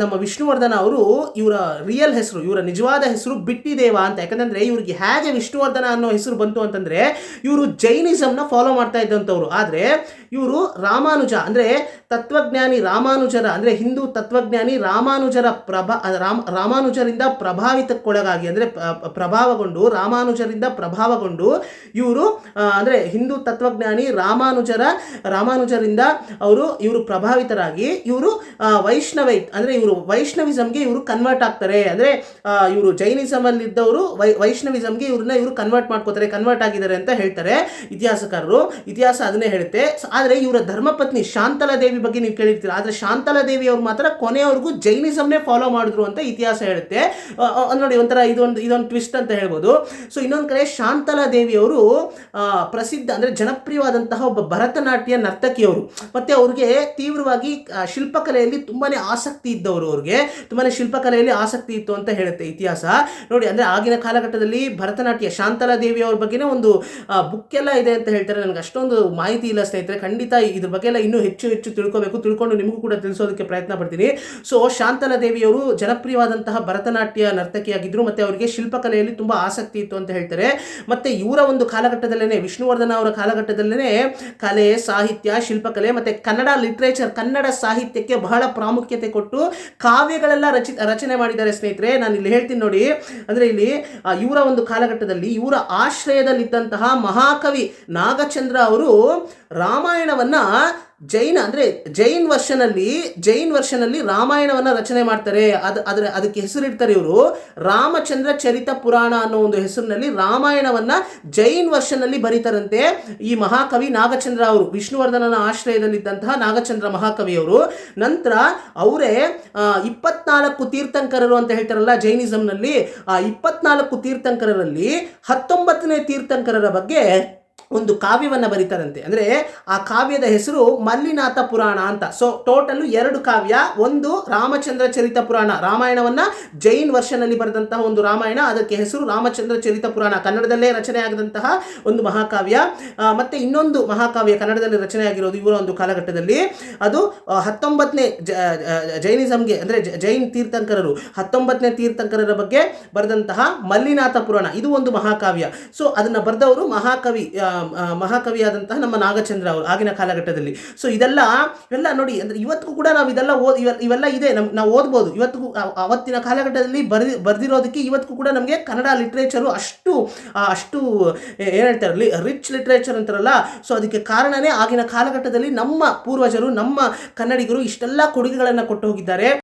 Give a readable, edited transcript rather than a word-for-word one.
ನಮ್ಮ ವಿಷ್ಣುವರ್ಧನ ಅವರು ಇವರ ರಿಯಲ್ ಹೆಸರು, ಇವರ ನಿಜವಾದ ಹೆಸರು ಬಿಟ್ಟಿದೇವ ಅಂತ. ಯಾಕಂತಂದ್ರೆ ಇವ್ರಿಗೆ ಹೇಗೆ ವಿಷ್ಣುವರ್ಧನ ಅನ್ನೋ ಹೆಸರು ಬಂತು ಅಂತಂದ್ರೆ ಇವರು ಜೈನಿಸಂನ ಫಾಲೋ ಮಾಡ್ತಾ ಇದ್ದಂಥವ್ರು. ಆದರೆ ಇವರು ರಾಮಾನುಜ ಅಂದರೆ ತತ್ವಜ್ಞಾನಿ ರಾಮಾನುಜರ ಅಂದರೆ ಹಿಂದೂ ತತ್ವಜ್ಞಾನಿ ರಾಮಾನುಜರಿಂದ ಪ್ರಭಾವಿತಕ್ಕೊಳಗಾಗಿ ಅಂದರೆ ರಾಮಾನುಜರಿಂದ ಪ್ರಭಾವಗೊಂಡು ಇವರು ಅಂದರೆ ಹಿಂದೂ ತತ್ವಜ್ಞಾನಿ ರಾಮಾನುಜರಿಂದ ಇವರು ಪ್ರಭಾವಿತರಾಗಿ ಇವರು ವೈಷ್ಣವೈಟ್ ಅಂದರೆ ಇವರು ವೈಷ್ಣವಿಸಮ್ಗೆ ಇವರು ಕನ್ವರ್ಟ್ ಆಗ್ತಾರೆ. ಅಂದರೆ ಇವರು ಜೈನಿಸಮ್ ಅಲ್ಲಿ ಇದ್ದವರು ವೈಷ್ಣವಿಸಮ್ಗೆ ಇವರು ಕನ್ವರ್ಟ್ ಆಗಿದ್ದಾರೆ ಅಂತ ಹೇಳ್ತಾರೆ ಇತಿಹಾಸಕಾರರು. ಇತಿಹಾಸ ಅದನ್ನೇ ಹೇಳುತ್ತೆ. ಆದರೆ ಇವರ ಧರ್ಮಪತ್ನಿ ಶಾಂತಲಾದೇವಿ ಬಗ್ಗೆ ನೀವು ಕೇಳಿರ್ತೀರ. ಆದರೆ ಶಾಂತಲಾದೇವಿ ಅವರು ಮಾತ್ರ ಕೊನೆಯವರೆಗೂ ಜೈನಿಸಮ್ನೇ ಫಾಲೋ ಮಾಡಿದ್ರು ಅಂತ ಇತಿಹಾಸ ಹೇಳುತ್ತೆ. ನೋಡಿ, ಒಂಥರ ಇದೊಂದು ಟ್ವಿಸ್ಟ್ ಅಂತ ಹೇಳ್ಬೋದು. ಸೊ ಇನ್ನೊಂದು ಕಡೆ ಶಾಂತಲಾದೇವಿ ಅವರು ಪ್ರಸಿದ್ಧ ಅಂದರೆ ಜನಪ್ರಿಯವಾದಂತಹ ಒಬ್ಬ ಭರತನಾಟ್ಯ ನರ್ತಕಿಯವರು. ಮತ್ತೆ ಅವ್ರಿಗೆ ತೀವ್ರವಾಗಿ ಶಿಲ್ಪಕಲೆಯಲ್ಲಿ ತುಂಬಾನೇ ಆಸಕ್ತಿ ಇದ್ದವರು. ಅವ್ರಿಗೆ ತುಂಬಾನೇ ಶಿಲ್ಪಕಲೆಯಲ್ಲಿ ಆಸಕ್ತಿ ಇತ್ತು ಅಂತ ಹೇಳುತ್ತೆ ಇತಿಹಾಸ. ನೋಡಿ, ಅಂದರೆ ಆಗಿನ ಕಾಲಘಟ್ಟದಲ್ಲಿ ಭರತನಾಟ್ಯ ಶಾಂತಲಾದೇವಿ ಅವ್ರ ಬಗ್ಗೆನೇ ಒಂದು ಬುಕ್ ಎಲ್ಲ ಇದೆ ಅಂತ ಹೇಳ್ತಾರೆ. ನನಗೆ ಅಷ್ಟೊಂದು ಮಾಹಿತಿ ಇಲ್ಲ ಸ್ನೇಹಿತರೆ. ಖಂಡಿತ ಇದ್ರ ಬಗ್ಗೆ ಎಲ್ಲ ಇನ್ನೂ ಹೆಚ್ಚು ತಿಳ್ಕೊಂಡು ನಿಮಗೂ ಕೂಡ ತಿಳಿಸೋದಕ್ಕೆ ಪ್ರಯತ್ನ ಪಡ್ತೀನಿ. ಸೊ ಶಾಂತಲಾದೇವಿಯವರು ಜನಪ್ರಿಯವಾದಂತಹ ಭರತನಾಟ್ಯ ನರ್ತಕಿಯಾಗಿದ್ದರು. ಮತ್ತೆ ಅವರಿಗೆ ಶಿಲ್ಪಕಲೆಯಲ್ಲಿ ತುಂಬಾ ಆಸಕ್ತಿ ಇತ್ತು ಅಂತ ಹೇಳ್ತಾರೆ. ಮತ್ತೆ ಇವರ ಒಂದು ಕಾಲಘಟ್ಟದಲ್ಲೇ, ವಿಷ್ಣುವರ್ಧನ ಅವರ ಕಾಲಘಟ್ಟದಲ್ಲೇ ಕಲೆ, ಸಾಹಿತ್ಯ, ಶಿಲ್ಪಕಲೆ ಮತ್ತೆ ಕನ್ನಡ ಲಿಟ್ರೇಚರ್, ಕನ್ನಡ ಸಾಹಿತ್ಯಕ್ಕೆ ಬಹಳ ಪ್ರಾಮುಖ್ಯತೆ ಕೊಟ್ಟು ಕಾವ್ಯಗಳೆಲ್ಲ ರಚನೆ ಮಾಡಿದ್ದಾರೆ ಸ್ನೇಹಿತರೆ. ನಾನು ಇಲ್ಲಿ ಹೇಳ್ತೀನಿ ನೋಡಿ. ಅಂದ್ರೆ ಇಲ್ಲಿ ಇವರ ಒಂದು ಕಾಲಘಟ್ಟದಲ್ಲಿ ಇವರ ಆಶ್ರಯದಲ್ಲಿದ್ದಂತಹ ಮಹಾಕವಿ ನಾಗಚಂದ್ರ ಅವರು ರಾಮಾಯಣವನ್ನ ಜೈನ್ ವರ್ಷನಲ್ಲಿ ರಾಮಾಯಣವನ್ನ ರಚನೆ ಮಾಡ್ತಾರೆ. ಅದಕ್ಕೆ ಹೆಸರಿಡ್ತಾರೆ ಇವರು ರಾಮಚಂದ್ರ ಚರಿತ ಪುರಾಣ ಅನ್ನೋ ಒಂದು ಹೆಸರಿನಲ್ಲಿ ರಾಮಾಯಣವನ್ನ ಜೈನ್ ವರ್ಷನಲ್ಲಿ ಬರೀತಾರಂತೆ ಈ ಮಹಾಕವಿ ನಾಗಚಂದ್ರ ಅವರು. ವಿಷ್ಣುವರ್ಧನನ ಆಶ್ರಯದಲ್ಲಿದ್ದಂತಹ ನಾಗಚಂದ್ರ ಮಹಾಕವಿಯವರು. ನಂತರ ಅವರೇ 24 ತೀರ್ಥಂಕರರು ಅಂತ ಹೇಳ್ತಾರಲ್ಲ ಜೈನಿಸಂನಲ್ಲಿ, ಆ 24 ತೀರ್ಥಂಕರರಲ್ಲಿ 19ನೇ ತೀರ್ಥಂಕರರ ಬಗ್ಗೆ ಒಂದು ಕಾವ್ಯವನ್ನ ಬರೀತಾರಂತೆ. ಅಂದ್ರೆ ಆ ಕಾವ್ಯದ ಹೆಸರು ಮಲ್ಲಿನಾಥ ಪುರಾಣ ಅಂತ. ಸೊ ಟೋಟಲ್ 2 ಕಾವ್ಯ. ಒಂದು ರಾಮಚಂದ್ರ ಚರಿತ ಪುರಾಣ, ರಾಮಾಯಣವನ್ನ ಜೈನ್ ವರ್ಷನಲ್ಲಿ ಬರೆದಂತಹ ಒಂದು ರಾಮಾಯಣ, ಅದಕ್ಕೆ ಹೆಸರು ರಾಮಚಂದ್ರ ಚರಿತ ಪುರಾಣ, ಕನ್ನಡದಲ್ಲೇ ರಚನೆ ಆಗದಂತಹ ಒಂದು ಮಹಾಕಾವ್ಯ. ಮತ್ತೆ ಇನ್ನೊಂದು ಮಹಾಕಾವ್ಯ ಕನ್ನಡದಲ್ಲಿ ರಚನೆ ಆಗಿರೋದು ಇವರ ಒಂದು ಕಾಲಘಟ್ಟದಲ್ಲಿ. ಅದು 19ನೇ ಜೈನಿಸಂಗೆ ಅಂದ್ರೆ ಜೈನ್ ತೀರ್ಥಂಕರರು 19ನೇ ತೀರ್ಥಂಕರರ ಬಗ್ಗೆ ಬರೆದಂತಹ ಮಲ್ಲಿನಾಥ ಪುರಾಣ, ಇದು ಒಂದು ಮಹಾಕಾವ್ಯ. ಸೊ ಅದನ್ನ ಬರೆದವರು ಮಹಾಕವಿಯಾದಂತಹ ನಮ್ಮ ನಾಗಚಂದ್ರ ಅವರು ಆಗಿನ ಕಾಲಘಟ್ಟದಲ್ಲಿ. ಸೊ ಇದೆಲ್ಲ ನೋಡಿ, ಅಂದ್ರೆ ಇವತ್ತಿಗೂ ಕೂಡ ನಾವು ಇದೆಲ್ಲ ಇವೆಲ್ಲ ಇದೆ, ನಾವು ಓದ್ಬೋದು. ಇವತ್ತಿಗೂ ಅವತ್ತಿನ ಕಾಲಘಟ್ಟದಲ್ಲಿ ಬರೆದಿರೋದಕ್ಕೆ ಇವತ್ತಿಗೂ ಕೂಡ ನಮಗೆ ಕನ್ನಡ ಲಿಟ್ರೇಚರು ಅಷ್ಟು ಏನು ಹೇಳ್ತಾರೆ, ರಿಚ್ ಲಿಟ್ರೇಚರ್ ಅಂತಾರಲ್ಲ. ಸೊ ಅದಕ್ಕೆ ಕಾರಣನೇ ಆಗಿನ ಕಾಲಘಟ್ಟದಲ್ಲಿ ನಮ್ಮ ಪೂರ್ವಜರು, ನಮ್ಮ ಕನ್ನಡಿಗರು ಇಷ್ಟೆಲ್ಲ ಕೊಡುಗೆಗಳನ್ನು ಕೊಟ್ಟು ಹೋಗಿದ್ದಾರೆ.